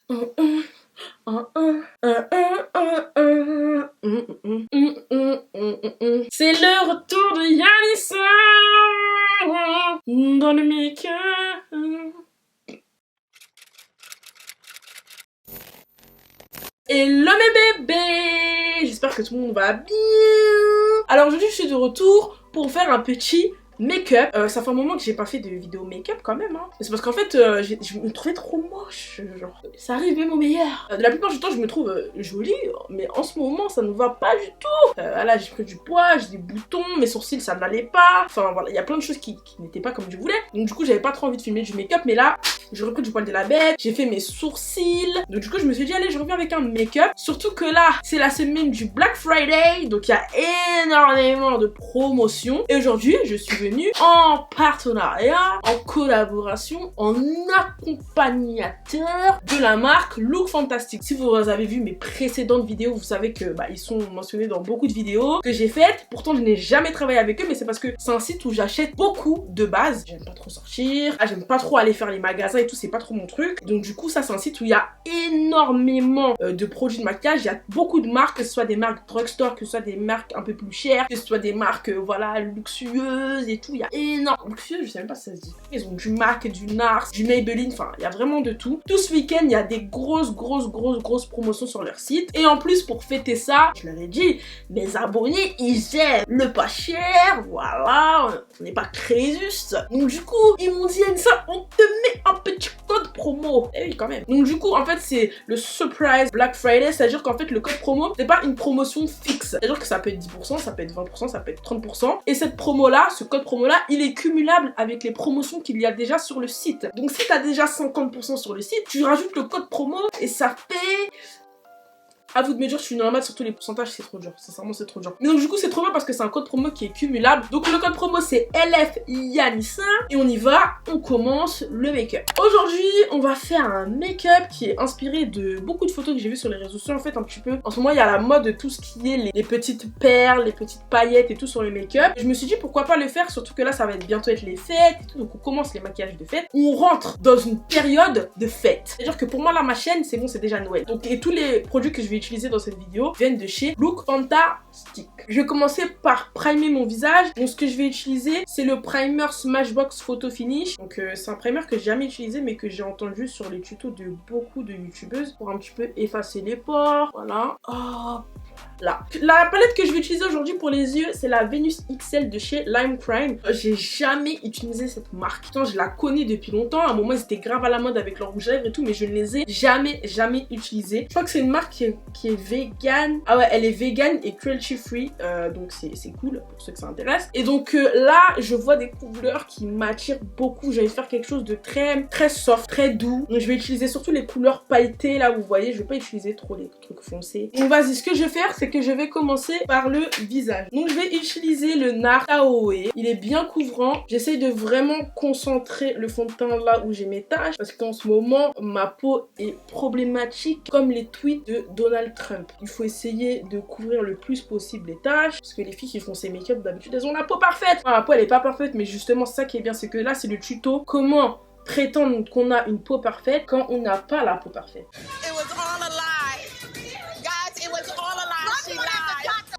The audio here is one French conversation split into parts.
C'est le retour de Yannis dans le make-up. Hello mes bébés, j'espère que tout le monde va bien. Alors aujourd'hui je suis de retour pour faire un petit make-up. Ça fait un moment que j'ai pas fait de vidéo make-up quand même hein. C'est parce qu'en fait je me trouvais trop moche, genre ça arrive même au meilleur. La plupart du temps je me trouve jolie, mais en ce moment ça ne va pas du tout. Là j'ai pris du poids, j'ai des boutons, mes sourcils ça n'allait pas. Enfin voilà, il y a plein de choses qui n'étaient pas comme je voulais. Donc du coup j'avais pas trop envie de filmer du make-up, mais là j'ai repris du poil de la bête, j'ai fait mes sourcils. Donc du coup je me suis dit allez je reviens avec un make-up. Surtout que là c'est la semaine du Black Friday, donc il y a énormément de promotions. Et aujourd'hui je suis venue en partenariat, en collaboration, en accompagnateur de la marque Look Fantastic. Si vous avez vu mes précédentes vidéos, vous savez que ils sont mentionnés dans beaucoup de vidéos que j'ai faites. Pourtant je n'ai jamais travaillé avec eux, mais c'est parce que c'est un site où j'achète beaucoup de base. J'aime pas trop sortir, j'aime pas trop aller faire les magasins et tout, c'est pas trop mon truc. Donc du coup ça c'est un site où il y a énormément de produits de maquillage. Il y a beaucoup de marques, que ce soit des marques drugstore, que ce soit des marques un peu plus chères, que ce soit des marques voilà luxueuses et tout. Il y a énormément luxueux, je sais même pas si ça se dit. Ils ont du MAC, du NARS, du Maybelline, enfin il y a vraiment de tout. Tout ce week-end il y a des grosses promotions sur leur site. Et en plus pour fêter ça, je leur ai dit, mes abonnés ils aiment le pas cher, voilà, on n'est pas Crésus. Donc du coup ils m'ont dit ça, on te met un petit code promo. Eh oui quand même. Donc du coup en fait c'est le surprise Black Friday, c'est à dire qu'en fait le code promo c'est pas une promotion fixe, c'est à dire que ça peut être 10%, ça peut être 20%, ça peut être 30%. Et cette promo là, ce code promo là, il est cumulable avec les promotions qu'il y a déjà sur le site. Donc si t'as déjà 50% sur le site, tu rajoutes le code promo et ça fait... À vous de me dire, je suis normale sur tous les pourcentages, c'est trop dur. Sincèrement, c'est trop dur. Mais donc, du coup, c'est trop bien parce que c'est un code promo qui est cumulable. Donc, le code promo, c'est LFYANNISSA. Et on y va, on commence le make-up. Aujourd'hui, on va faire un make-up qui est inspiré de beaucoup de photos que j'ai vues sur les réseaux sociaux. En fait, un petit peu. En ce moment, il y a la mode de tout ce qui est les petites perles, les petites paillettes et tout sur le make-up. Je me suis dit, pourquoi pas le faire, surtout que là, ça va être bientôt être les fêtes et tout. Donc, on commence les maquillages de fête. On rentre dans une période de fête. C'est-à-dire que pour moi, là, ma chaîne, c'est bon, c'est déjà Noël. Donc, et tous les produits que je vais utiliser dans cette vidéo viennent de chez Look Fantastic. Je vais commencer par primer mon visage. Donc ce que je vais utiliser c'est le primer Smashbox Photo Finish. Donc c'est un primer que j'ai jamais utilisé mais que j'ai entendu sur les tutos de beaucoup de youtubeuses pour un petit peu effacer les pores. Voilà. Oh. Là. La palette que je vais utiliser aujourd'hui pour les yeux, c'est la Venus XL de chez Lime Crime. J'ai jamais utilisé cette marque. Pourtant, je la connais depuis longtemps. À un moment, ils étaient grave à la mode avec leur rouge à lèvres et tout, mais je ne les ai jamais utilisés. Je crois que c'est une marque qui est vegan. Ah ouais, elle est vegan et cruelty free. Donc c'est cool pour ceux que ça intéresse. Et donc là, je vois des couleurs qui m'attirent beaucoup. J'ai envie de faire quelque chose de très soft, très doux. Donc je vais utiliser surtout les couleurs pailletées. Là, vous voyez, je vais pas utiliser trop les trucs foncés. Donc vas-y, ce que je vais faire, c'est que je vais commencer par le visage. Donc je vais utiliser le NARS Taoe. Il est bien couvrant. J'essaye de vraiment concentrer le fond de teint là où j'ai mes taches parce qu'en ce moment ma peau est problématique comme les tweets de Donald Trump. Il faut essayer de couvrir le plus possible les taches parce que les filles qui font ces make-up d'habitude elles ont la peau parfaite. Enfin, la peau elle est pas parfaite mais justement c'est ça qui est bien, c'est que là c'est le tuto comment prétendre qu'on a une peau parfaite quand on n'a pas la peau parfaite.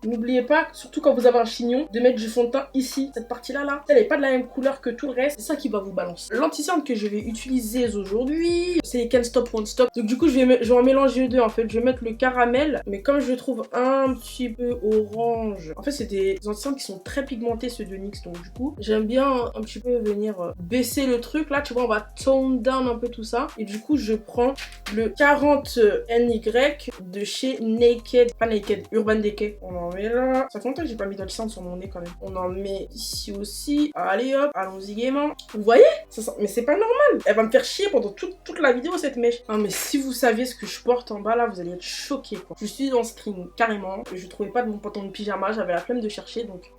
N'oubliez pas, surtout quand vous avez un chignon, de mettre du fond de teint ici, cette partie-là, là. Elle n'est pas de la même couleur que tout le reste, c'est ça qui va vous balancer. L'anti-cerne que je vais utiliser aujourd'hui, c'est les Can't Stop Won't Stop. Donc du coup, je vais en mélanger deux en fait. Je vais mettre le caramel, mais comme je le trouve un petit peu orange. En fait, c'est des anti-cernes qui sont très pigmentés, ceux de NYX. Donc du coup, j'aime bien un petit peu venir baisser le truc. Là, tu vois, on va tone down un peu tout ça. Et du coup, je prends le 40 NY de chez Naked, pas Naked, Urban Decay. On en met là. Ça fait longtemps que j'ai pas mis d'anti-cerne sur mon nez quand même. On en met ici aussi. Allez hop, allons-y gaiement. Vous voyez ça, mais c'est pas normal. Elle va me faire chier pendant toute la vidéo cette mèche. Non mais si vous saviez ce que je porte en bas là, vous allez être choqués quoi. Je suis en string carrément. Je trouvais pas de mon pantalon de pyjama, j'avais la flemme de chercher donc...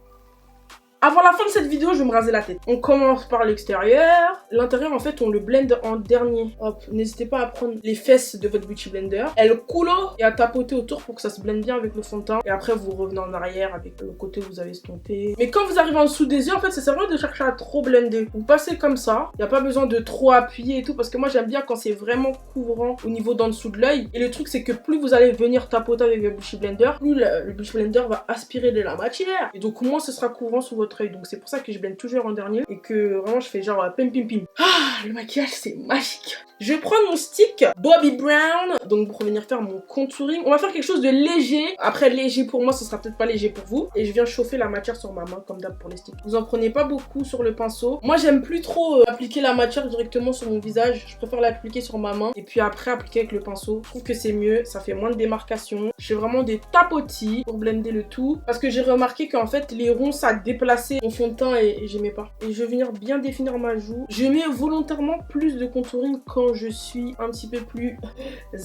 Avant la fin de cette vidéo, je vais me raser la tête. On commence par l'extérieur. L'intérieur, en fait, on le blende en dernier. Hop, n'hésitez pas à prendre les fesses de votre beauty blender, el culo, et à tapoter autour pour que ça se blende bien avec le fond de teint. Et après, vous revenez en arrière avec le côté où vous avez estompé. Mais quand vous arrivez en dessous des yeux, en fait, ça sert à rien de chercher à trop blender. Vous passez comme ça. Il n'y a pas besoin de trop appuyer et tout, parce que moi, j'aime bien quand c'est vraiment couvrant au niveau d'en dessous de l'œil. Et le truc, c'est que plus vous allez venir tapoter avec le beauty blender, plus le beauty blender va aspirer de la matière. Et donc, moins ce sera couvrant sur votre œil. Donc, c'est pour ça que je blende toujours en dernier et que vraiment, je fais genre pim pim pim. Ah, le maquillage, c'est magique. Je vais prendre mon stick Bobbi Brown, donc pour venir faire mon contouring. On va faire quelque chose de léger. Après, léger pour moi, ce sera peut-être pas léger pour vous. Et je viens chauffer la matière sur ma main, comme d'hab pour les sticks. Vous en prenez pas beaucoup sur le pinceau. Moi, j'aime plus trop appliquer la matière directement sur mon visage. Je préfère l'appliquer sur ma main et puis après appliquer avec le pinceau. Je trouve que c'est mieux, ça fait moins de démarcation. Je fais vraiment des tapotis pour blender le tout. Parce que j'ai remarqué qu'en fait, les ronds, ça déplaçait mon fond de teint et j'aimais pas. Et je vais venir bien définir ma joue. Je mets volontairement plus de contouring quand je suis un petit peu plus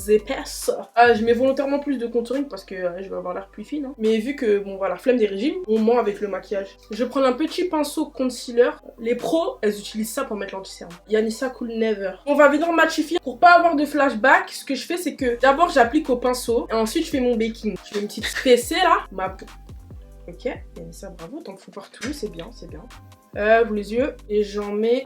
épaisse. Je mets volontairement plus de contouring parce que je vais avoir l'air plus fine. Hein. Mais vu que, bon voilà, flemme des régimes, on ment avec le maquillage. Je vais prendre un petit pinceau concealer. Les pros, elles utilisent ça pour mettre l'anti-cerne. Yanissa Cool Never. On va venir matifier. Pour pas avoir de flashback, ce que je fais, c'est que d'abord j'applique au pinceau et ensuite je fais mon baking. Je fais une petite fessée là. Ok, Yanissa, bravo, t'en fous partout, c'est bien, c'est bien. Vous les yeux, et j'en mets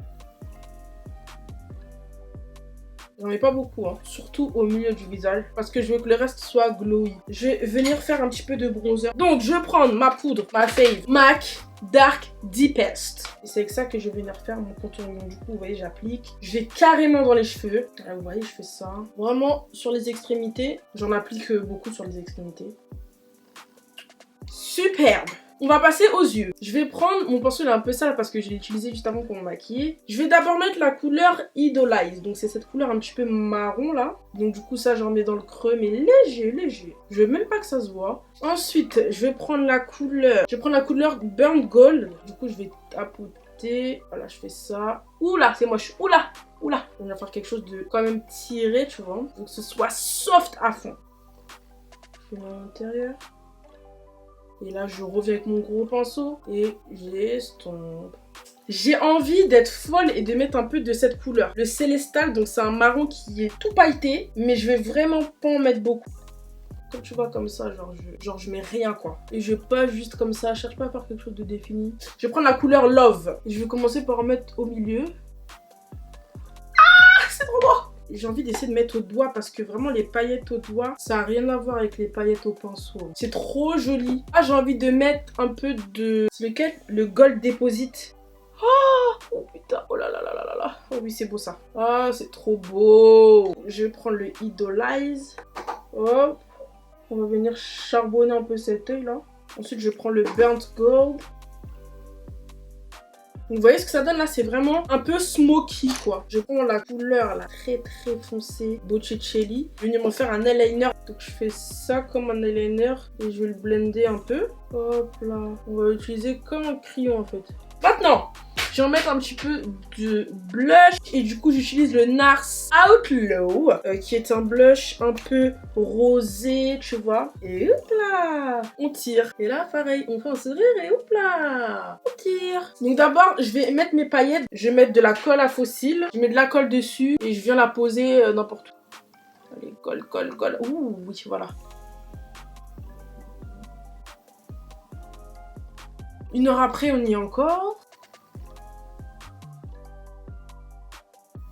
pas beaucoup, hein. Surtout au milieu du visage, parce que je veux que le reste soit glowy. Je vais venir faire un petit peu de bronzer. Donc, je vais prendre ma poudre, ma fave, MAC Dark Deepest. Et c'est avec ça que je vais venir faire mon contouring. Donc, du coup, vous voyez, j'applique. Je vais carrément dans les cheveux. Vous voyez, je fais ça. Vraiment, sur les extrémités. J'en applique beaucoup sur les extrémités. Superbe! On va passer aux yeux. Je vais prendre, mon pinceau il est un peu sale parce que je l'ai utilisé juste avant pour me maquiller. Je vais d'abord mettre la couleur Idolize. Donc c'est cette couleur un petit peu marron là. Donc du coup ça j'en mets dans le creux mais léger, léger. Je veux même pas que ça se voit. Ensuite je vais prendre la couleur Burnt Gold. Du coup je vais tapoter. Voilà, je fais ça. Oula, c'est moche. Oula, oula. On va faire quelque chose de quand même tiré, tu vois. Donc que ce soit soft à fond. Je fais à l'intérieur. Et là, je reviens avec mon gros pinceau et j'estompe. J'ai envie d'être folle et de mettre un peu de cette couleur. Le Célestal, donc c'est un marron qui est tout pailleté, mais je vais vraiment pas en mettre beaucoup. Comme tu vois, comme ça, genre je mets rien quoi. Et je vais pas juste comme ça, je cherche pas à faire quelque chose de défini. Je vais prendre la couleur Love. Et je vais commencer par en mettre au milieu. Ah, c'est trop beau! J'ai envie d'essayer de mettre au doigt parce que vraiment les paillettes au doigt, ça n'a rien à voir avec les paillettes au pinceau. C'est trop joli. Ah, j'ai envie de mettre un peu de... C'est lequel? Le Gold Deposit. Oh putain, oh là là là là là là. Oh oui, c'est beau ça. Ah, c'est trop beau. Je vais prendre le Idolize. Hop. On va venir charbonner un peu cet œil là. Ensuite, je prends le Burnt Gold. Vous voyez ce que ça donne là, c'est vraiment un peu smoky quoi. Je prends la couleur là, très très foncée, Botticelli. Je vais venir me faire un eyeliner. Donc je fais ça comme un eyeliner et je vais le blender un peu. Hop là. On va l'utiliser comme un crayon en fait. Maintenant, je vais en mettre un petit peu de blush. Et du coup, j'utilise le NARS Outlaw, qui est un blush un peu rosé, tu vois. Et hop là, on tire. Et là, pareil, on fait un sourire et hop là, on tire. Donc d'abord, je vais mettre mes paillettes. Je vais mettre de la colle à fossiles. Je mets de la colle dessus et je viens la poser n'importe où. Allez, colle, colle, colle. Ouh, oui, voilà. Une heure après, on y est encore.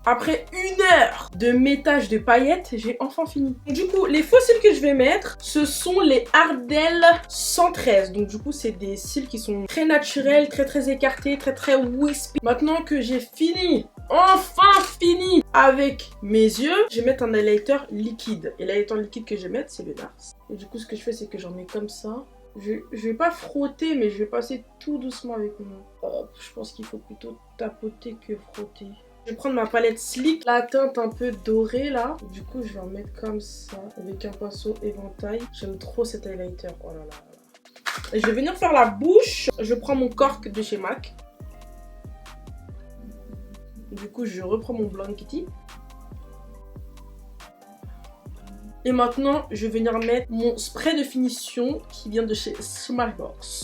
Après 1 heure de métage de paillettes, j'ai enfin fini. Du coup, les faux cils que je vais mettre, ce sont les Ardell 113. Donc du coup, c'est des cils qui sont très naturels, très très écartés, très très wispy. Maintenant que j'ai fini, enfin fini avec mes yeux, je vais mettre un highlighter liquide. Et l'highlighter liquide que je vais mettre, c'est le NARS. Et du coup, ce que je fais, c'est que j'en mets comme ça. Je vais pas frotter, mais je vais passer tout doucement avec mon... Hop, je pense qu'il faut plutôt tapoter que frotter. Je vais prendre ma palette Sleek, la teinte un peu dorée là. Du coup, je vais en mettre comme ça, avec un pinceau éventail. J'aime trop cet highlighter. Oh là là là. Et je vais venir faire la bouche. Je prends mon cork de chez MAC. Du coup, je reprends mon Blonde Kitty. Et maintenant, je vais venir mettre mon spray de finition qui vient de chez Smashbox.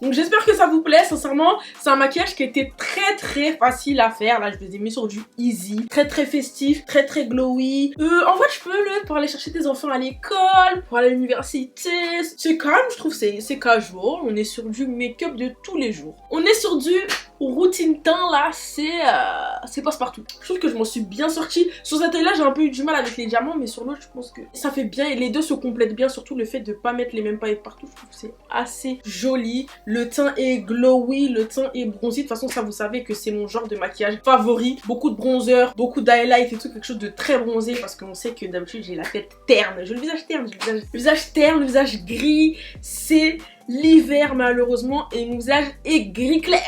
Donc j'espère que ça vous plaît, sincèrement. C'est un maquillage qui était très facile à faire. Là je vous ai mis sur du easy, très festif, très glowy. En fait je peux le pour aller chercher tes enfants à l'école, pour aller à l'université. C'est calme, je trouve, c'est casual. On est sur du make-up de tous les jours. On est sur du routine teint là, c'est passe-partout. Je trouve que je m'en suis bien sortie. Sur cet œil là j'ai un peu eu du mal avec les diamants, mais sur l'autre je pense que ça fait bien et les deux se complètent bien, surtout le fait de pas mettre les mêmes paillettes partout. Je trouve que c'est assez joli. Le teint est glowy, le teint est bronzy. De toute façon ça vous savez que c'est mon genre de maquillage favori. Beaucoup de bronzer, beaucoup d'highlight et tout, quelque chose de très bronzé parce qu'on sait que d'habitude j'ai la tête terne. J'ai le visage terne, le visage terne, le visage gris. C'est l'hiver malheureusement et mon visage est gris clair.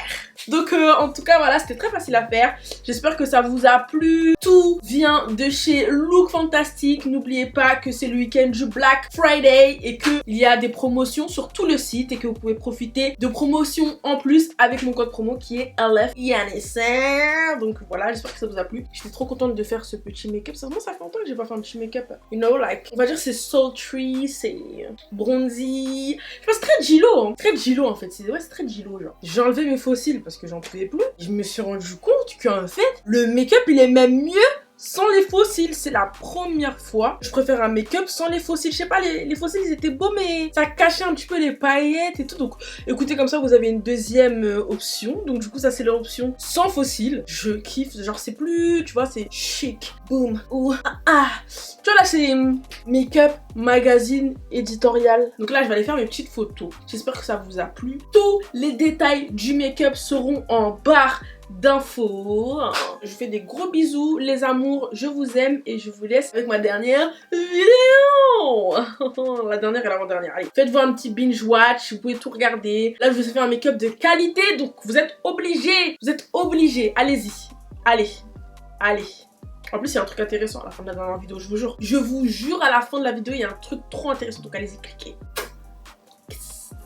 Donc en tout cas voilà, c'était très facile à faire. J'espère que ça vous a plu. Tout vient de chez Look Fantastic. N'oubliez pas que c'est le week-end du Black Friday et qu'il y a des promotions sur tout le site et que vous pouvez profiter de promotions en plus avec mon code promo qui est LFYANNISA. Donc voilà, j'espère que ça vous a plu. J'étais trop contente de faire ce petit make-up. Sérieusement, ça fait longtemps que j'ai pas fait un petit make-up. You know, like, on va dire c'est sultry, c'est bronzy. Je pense très Gilo, hein. Très Gilo en fait. Ouais, c'est très Gilo genre. J'ai enlevé mes fossiles parce que j'en pouvais plus. Je me suis rendu compte qu'en fait, le make-up il est même mieux sans les fossiles. C'est la première fois. Je préfère un make-up sans les fossiles. Je sais pas, les fossiles ils étaient beaux mais ça cachait un petit peu les paillettes et tout. Donc écoutez, comme ça vous avez une deuxième option. Donc du coup ça c'est l'option sans fossiles. Je kiffe, genre c'est plus, tu vois, c'est chic. Boum. Ouh. Tu vois là c'est make-up, magazine, éditorial. Donc là je vais aller faire mes petites photos. J'espère que ça vous a plu. Tous les détails du make-up seront en barre d'infos. Je vous fais des gros bisous les amours, je vous aime et je vous laisse avec ma dernière vidéo. La dernière et l'avant-dernière. Allez, faites-vous un petit binge watch, vous pouvez tout regarder. Là je vous ai fait un make-up de qualité donc vous êtes obligés, allez-y, allez. En plus il y a un truc intéressant à la fin de la dernière vidéo, je vous jure à la fin de la vidéo il y a un truc trop intéressant donc allez-y, cliquez.